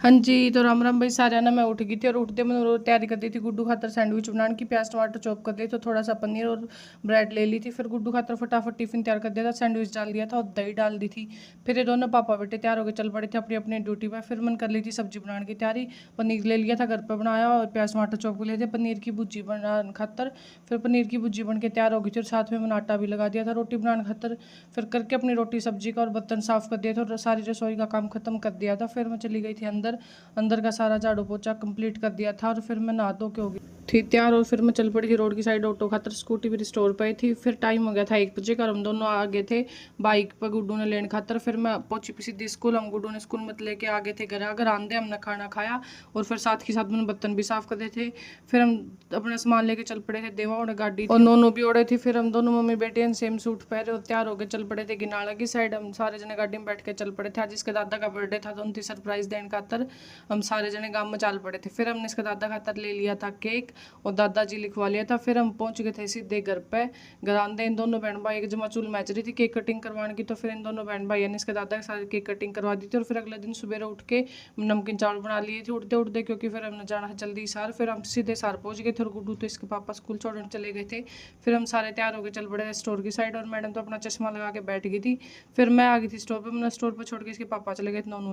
हाँ जी, तो राम-राम भाई साਰਿਆਂ ना मैं उठ गई थी और उठते मैंने तैयारी कर दी थी गुड्डू खातर सैंडविच बनाने की। प्याज टमाटर चॉप कर दिए, तो थोड़ा सा पनीर और ब्रेड ले ली थी। फिर गुड्डू खातर फटाफट टिफिन तैयार कर दिया था, सैंडविच डाल दिया था और दही डाल दी थी। फिर ये दोनों पापा बेटे तैयार होकर चल पड़े थे अपनी अपनी ड्यूटी पर। फिर मैंने कर ली थी सब्जी बनाने की तैयारी। पनीर ले लिया था घर पर बनाया और प्याज टमाटर चॉप कर लिए थे पनीर की भुर्जी बनाने खातर। फिर पनीर की भुर्जी बन के तैयार हो गई थी और साथ में मैंने आटा भी लगा दिया था रोटी बनाने खातर। फिर करके अपनी रोटी सब्जी का और बर्तन साफ कर दिया था और सारी रसोई का काम खत्म कर दिया था। फिर मैं चली गई थी अंदर। अंदर का सारा झाड़ू पोछा कंप्लीट कर दिया था और फिर मैं नहा धो के हो गई थी तैयार। और फिर मैं चल पड़ी थी रोड की साइड ऑटो खातर। स्कूटी भी स्टोर पे थी। फिर टाइम हो गया था 1 बजे का। हम दोनों आ गए थे बाइक पर गुड्डू ने लेने खातर। फिर मैं पहुंची भी सीधी स्कूल। हम गुड्डू ने स्कूल मत लेके आ गए थे घर आंदे हमने खाना खाया और फिर साथ के साथ मैंने बर्तन भी साफ कर दिए थे। फिर हम अपना सामान लेके चल पड़े थे देवा और गाड़ी और नोनू भी ओढ़े थी। फिर हम दोनों मम्मी बेटे सेम सूट पहने और तैयार होकर चल पड़े थे गिनाला की साइड। हम सारे जने गाड़ी में बैठ के चल पड़े थे। आज इसके दादा का बर्थडे था तो उनकी सरप्राइज देने खातर हम सारे जने गांव में चल पड़े थे। फिर हमने इसका दादा खातर ले लिया था केक और दादाजी लिखवा लिया था। फिर हम पहुंच गए थे सीधे घर पे। घर आंदे इन दोनों बहन भाई एक जमा चूल मैच रही थी केक कटिंग करवाने की। तो फिर इन दोनों बहन भाई ने इसके दादा के साथ केक कटिंग करवा दी थी। और फिर अगले दिन सुबह उठ के नमकीन चावल बना लिए थे उठते उठते, क्योंकि फिर हमने जाना है जल्दी सार। फिर हम सीधे सार पहुंच गए थे और गुड्डू तो इसके पापा स्कूल छोड़ने चले गए थे। फिर हम सारे तैयार होकर चल पड़े थे स्टोर की साइड और मैडम तो अपना चश्मा लगा के बैठ गई थी। फिर मैं आ गई थी स्टोर पर। मैंने स्टोर पर छोड़ के इसके पापा चले गए थे नोनू।